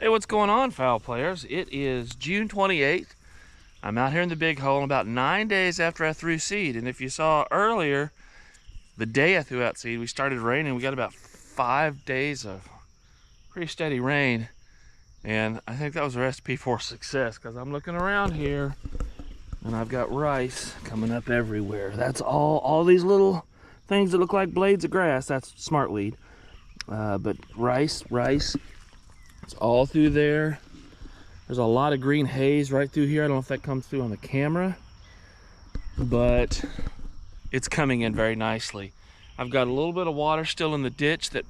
Hey, what's going on, fowl players? It is June 28th. I'm out here in the big hole about 9 days after I threw seed. And if you saw earlier, the day I threw out seed, we started raining. We got about 5 days of pretty steady rain. And I think that was a recipe for success, because I'm looking around here and I've got rice coming up everywhere. That's all these little things that look like blades of grass, that's smartweed. But rice, it's all through there. There's a lot of green haze right through here. I don't know if that comes through on the camera, but it's coming in very nicely. I've got a little bit of water still in the ditch that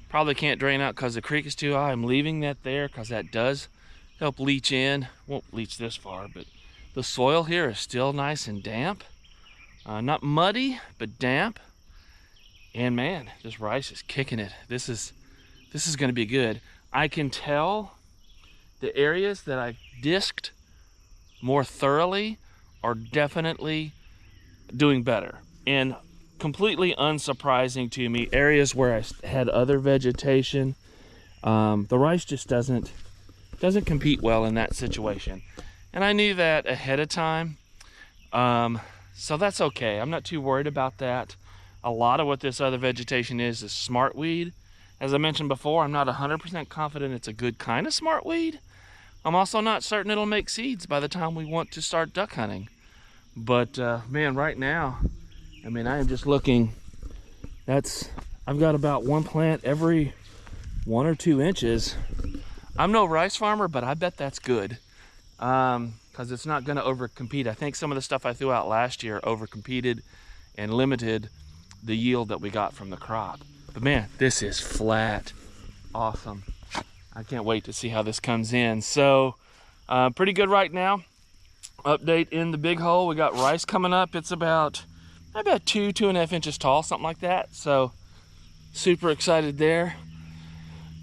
probably can't drain out because the creek is too high. I'm leaving that there because that does help leach in. Won't leach this far, but the soil here is still nice and damp. Not muddy, but damp. And man, this rice is kicking it. This is going to be good. I can tell the areas that I disked more thoroughly are definitely doing better. And completely unsurprising to me, areas where I had other vegetation, the rice just doesn't compete well in that situation. And I knew that ahead of time, so that's okay. I'm not too worried about that. A lot of what this other vegetation is smartweed. As I mentioned before, I'm not 100% confident it's a good kind of smartweed. I'm also not certain it'll make seeds by the time we want to start duck hunting. But man, right now, I mean, I am just looking. I've got about one plant every 1 or 2 inches. I'm no rice farmer, but I bet that's good, because it's not going to overcompete. I think some of the stuff I threw out last year overcompeted and limited the yield that we got from the crop. But man, this is flat. Awesome. I can't wait to see how this comes in. So pretty good right now. Update in the big hole. We got rice coming up. It's about 2.5 inches tall, something like that. So super excited there.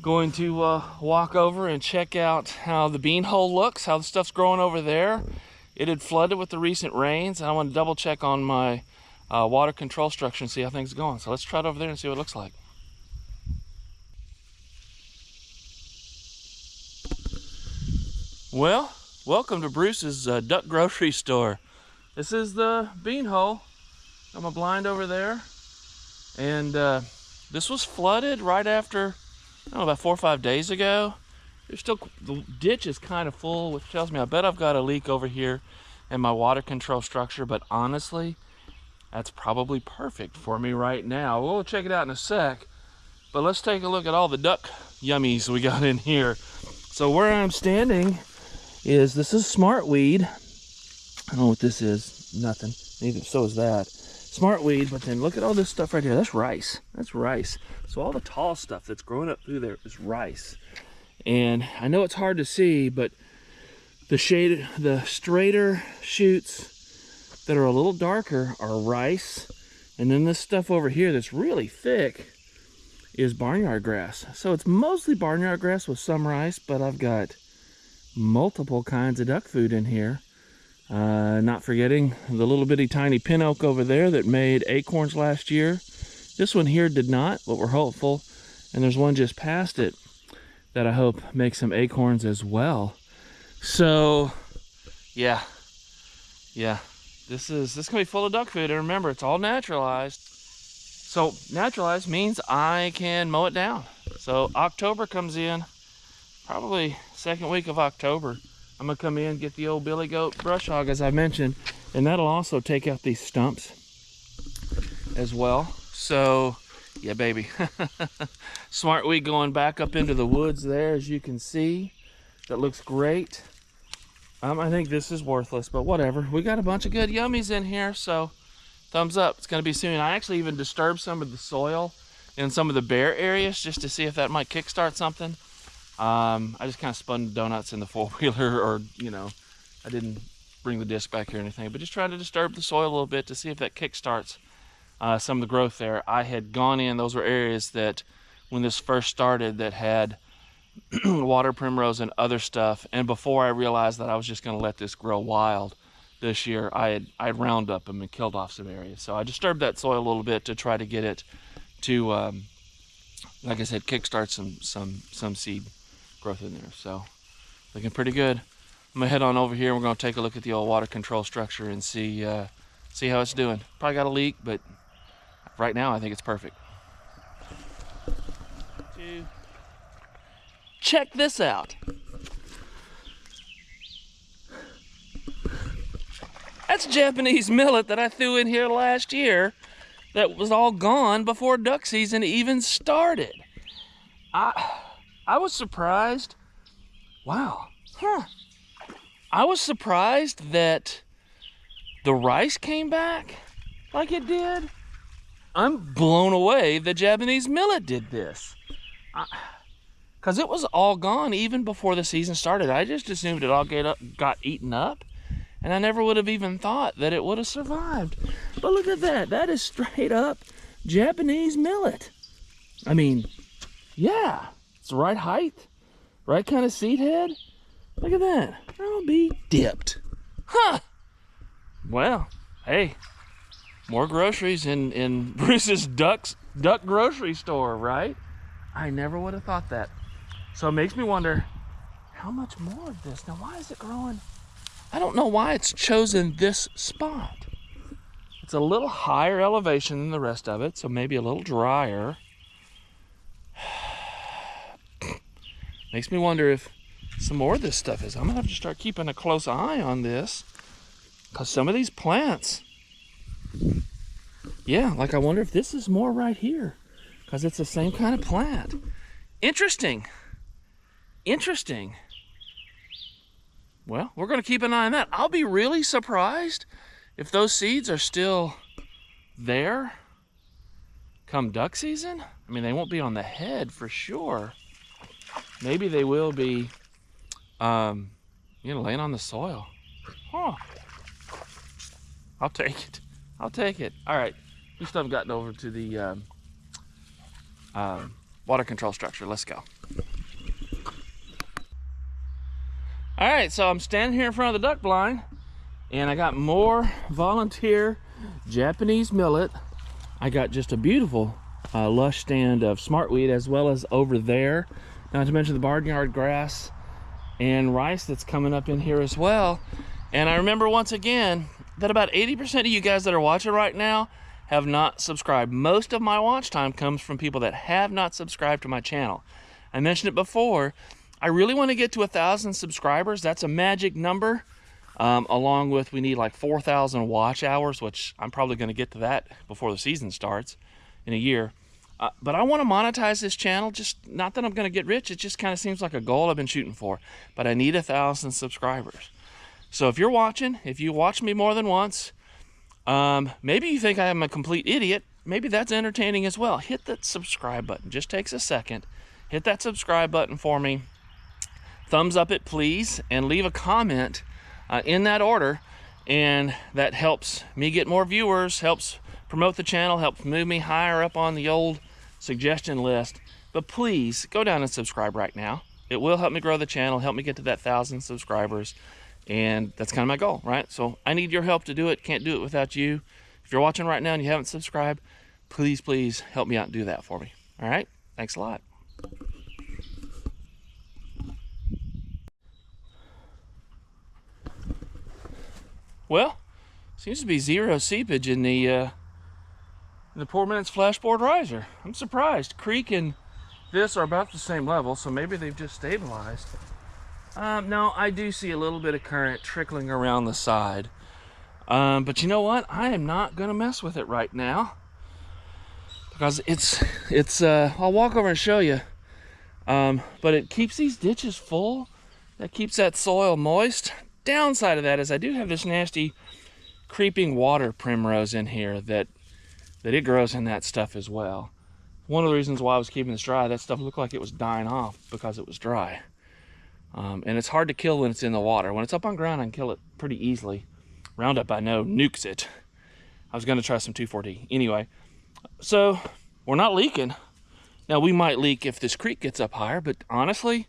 Going to walk over and check out how the bean hole looks, how the stuff's growing over there. It had flooded with the recent rains, and I want to double check on my water control structure and see how things are going. So let's try it over there and see what it looks like. Well, welcome to Bruce's duck grocery store. This is the bean hole. Got my blind over there. And this was flooded right after, I don't know, about 4 or 5 days ago. The ditch is kind of full, which tells me I bet I've got a leak over here in my water control structure. But honestly, that's probably perfect for me right now. We'll check it out in a sec. But let's take a look at all the duck yummies we got in here. So where I'm standing this is smartweed. I don't know what this is. Nothing. Neither. So is that. Smartweed, but then look at all this stuff right here. That's rice. That's rice. So all the tall stuff that's growing up through there is rice. And I know it's hard to see, but the straighter shoots that are a little darker are rice. And then this stuff over here that's really thick is barnyard grass. So it's mostly barnyard grass with some rice, but I've got multiple kinds of duck food in here. Not forgetting the little bitty tiny pin oak over there that made acorns last year. This one here did not, but we're hopeful. And there's one just past it that I hope makes some acorns as well. So yeah, this gonna be full of duck food. And remember, it's all naturalized. So naturalized means I can mow it down. So October comes in, probably second week of October. I'm gonna come in, get the old billy goat brush hog, as I mentioned, and that'll also take out these stumps as well. So yeah, baby. Smartweed going back up into the woods there, as you can see. That looks great. I think this is worthless, but whatever. We got a bunch of good yummies in here, so thumbs up. It's gonna be soon. I actually even disturbed some of the soil in some of the bare areas just to see if that might kickstart something. I just kind of spun donuts in the four-wheeler, or, you know, I didn't bring the disc back here or anything, but just trying to disturb the soil a little bit to see if that kickstarts some of the growth there. I had gone in, those were areas that when this first started that had water primrose and other stuff, and before I realized that I was just going to let this grow wild this year, I'd round up them and killed off some areas. So I disturbed that soil a little bit to try to get it to, like I said, kickstart some seed growth in there. So looking pretty good. I'm gonna head on over here and we're gonna take a look at the old water control structure and see how it's doing. Probably got a leak, but right now I think it's perfect. Check this out. That's Japanese millet that I threw in here last year that was all gone before duck season even started. I was surprised. Wow. Huh. I was surprised that the rice came back like it did. I'm blown away that Japanese millet did this. Because it was all gone even before the season started. I just assumed it all got eaten up. And I never would have even thought that it would have survived. But look at that. That is straight up Japanese millet. I mean, yeah. It's the right height. Right kind of seed head. Look at that. I'll be dipped. Huh. Well, hey. More groceries in Bruce's duck grocery store, right? I never would have thought that. So it makes me wonder, how much more of this? Now, why is it growing? I don't know why it's chosen this spot. It's a little higher elevation than the rest of it, so maybe a little drier. Makes me wonder if some more of this stuff is. I'm gonna have to start keeping a close eye on this, because some of these plants, yeah, like I wonder if this is more right here, because it's the same kind of plant. Interesting. Interesting. Well, we're going to keep an eye on that. I'll be really surprised if those seeds are still there come duck season. I mean, they won't be on the head for sure. Maybe they will be, laying on the soil. Huh. I'll take it. I'll take it. All right. We still haven't gotten over to the water control structure. Let's go. All right, so I'm standing here in front of the duck blind, and I got more volunteer Japanese millet. I got just a beautiful lush stand of smartweed, as well as over there, not to mention the barnyard grass and rice that's coming up in here as well. And I remember once again that about 80% of you guys that are watching right now have not subscribed. Most of my watch time comes from people that have not subscribed to my channel. I mentioned it before. I really want to get to 1,000 subscribers. That's a magic number. Along with, we need like 4,000 watch hours, which I'm probably going to get to that before the season starts in a year. But I want to monetize this channel. Just not that I'm going to get rich. It just kind of seems like a goal I've been shooting for. But I need 1,000 subscribers. So if you're watching, if you watch me more than once, maybe you think I'm a complete idiot. Maybe that's entertaining as well. Hit that subscribe button. Just takes a second. Hit that subscribe button for me. Thumbs up it, please, and leave a comment in that order. And that helps me get more viewers, helps promote the channel, helps move me higher up on the old suggestion list. But please go down and subscribe right now. It will help me grow the channel, help me get to that 1,000 subscribers. And that's kind of my goal, right? So I need your help to do it. Can't do it without you. If you're watching right now and you haven't subscribed, please, please help me out and do that for me. All right? Thanks a lot. Well, seems to be zero seepage in the Poor Man's Flashboard riser. I'm surprised. Creek and this are about the same level, so maybe they've just stabilized. No, I do see a little bit of current trickling around the side. But you know what? I am not going to mess with it right now. Because I'll walk over and show you. But it keeps these ditches full. That keeps that soil moist. Downside of that is I do have this nasty creeping water primrose in here that it grows in that stuff as well. One of the reasons why I was keeping this dry, that stuff looked like it was dying off because it was dry. And it's hard to kill when it's in the water. When it's up on ground, I can kill it pretty easily. Roundup, I know, nukes it. I was going to try some 2,4-D. Anyway, so we're not leaking. Now, we might leak if this creek gets up higher, but honestly,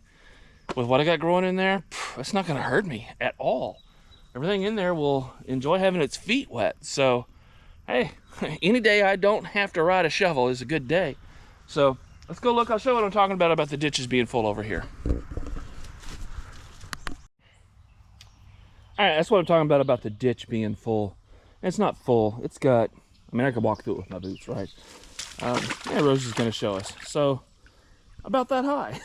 with what I got growing in there, it's not going to hurt me at all. Everything in there will enjoy having its feet wet. So, hey, any day I don't have to ride a shovel is a good day. So, let's go look. I'll show you what I'm talking about the ditches being full over here. All right, that's what I'm talking about the ditch being full. It's not full. It's got, I mean, I could walk through it with my boots, right? Yeah, Rose is going to show us. So, about that high.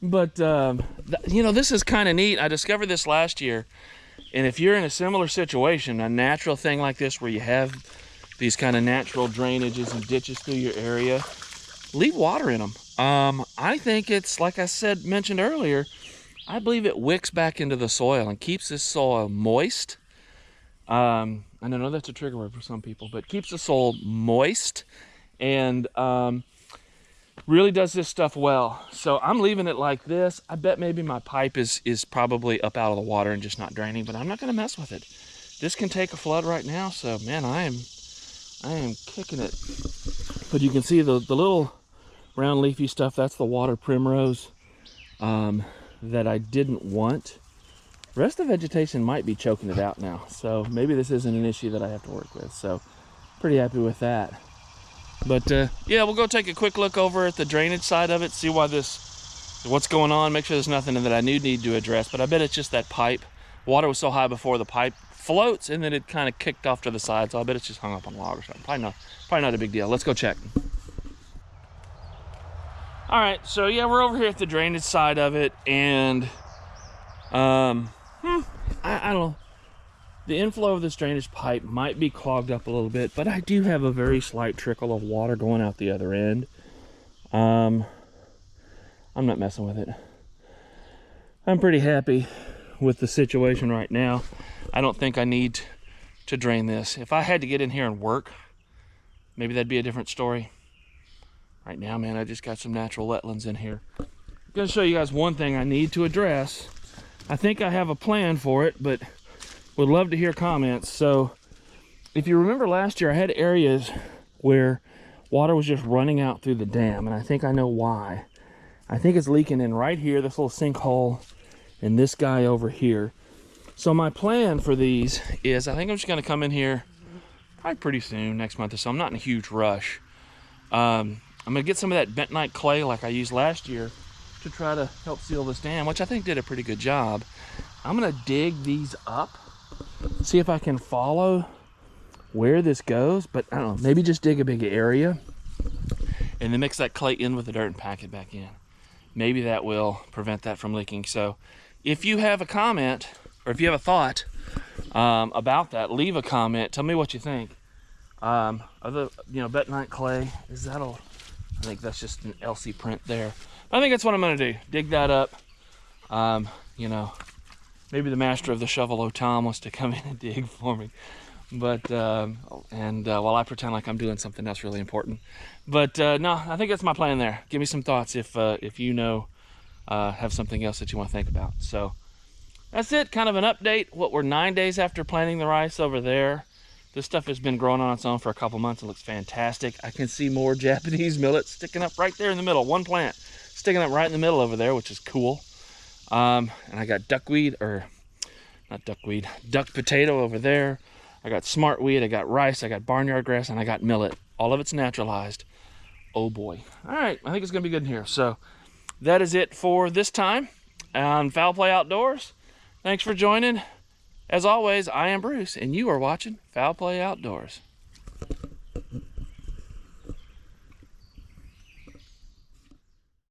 But, you know, this is kind of neat. I discovered this last year. And if you're in a similar situation, a natural thing like this where you have these kind of natural drainages and ditches through your area, leave water in them. I think it's, like I said, mentioned earlier, I believe it wicks back into the soil and keeps this soil moist. And I know that's a trigger word for some people, but keeps the soil moist and really does this stuff well. So I'm leaving it like this. I bet maybe my pipe is probably up out of the water and just not draining, but I'm not going to mess with it. This can take a flood right now, so man, I am kicking it. But you can see the little round leafy stuff, that's the water primrose that I didn't want. The rest of the vegetation might be choking it out now, so maybe this isn't an issue that I have to work with. So pretty happy with that. But yeah, we'll go take a quick look over at the drainage side of it, see what's going on, make sure there's nothing that I need to address. But I bet it's just that pipe. Water was so high before, the pipe floats and then it kind of kicked off to the side, so I bet it's just hung up on a log or something. Probably not a big deal. Let's go check. All right, so yeah, we're over here at the drainage side of it, and I don't know. The inflow of this drainage pipe might be clogged up a little bit, but I do have a very slight trickle of water going out the other end. I'm not messing with it. I'm pretty happy with the situation right now. I don't think I need to drain this. If I had to get in here and work, maybe that'd be a different story. Right now, man, I just got some natural wetlands in here. I'm gonna show you guys one thing I need to address. I think I have a plan for it, but would love to hear comments. So if you remember last year, I had areas where water was just running out through the dam, and I think I know why. I think it's leaking in right here, this little sinkhole, and this guy over here. So my plan for these is I think I'm just gonna come in here probably pretty soon, next month or so. I'm not in a huge rush. I'm gonna get some of that bentonite clay like I used last year to try to help seal this dam, which I think did a pretty good job. I'm gonna dig these up, see if I can follow where this goes, but I don't know, maybe just dig a big area and then mix that clay in with the dirt and pack it back in. Maybe that will prevent that from leaking. So if you have a comment or if you have a thought about that, leave a comment, tell me what you think. Other, you know, bentonite clay, I think that's just an LC print there. I think that's what I'm gonna do, dig that up. You know, maybe the master of the shovel, Tom, wants to come in and dig for me. But, while I pretend like I'm doing something else really important. But no, I think that's my plan there. Give me some thoughts if you know, have something else that you want to think about. So that's it, kind of an update. We're 9 days after planting the rice over there. This stuff has been growing on its own for a couple months. It looks fantastic. I can see more Japanese millet sticking up right there in the middle. One plant sticking up right in the middle over there, which is cool. And I got duck potato over there. I got smartweed, I got rice, I got barnyard grass, and I got millet. All of it's naturalized. Oh boy. All right, I think it's gonna be good in here. So that is it for this time on Fowl Play Outdoors. Thanks for joining. As always, I am Bruce, and you are watching Fowl Play Outdoors.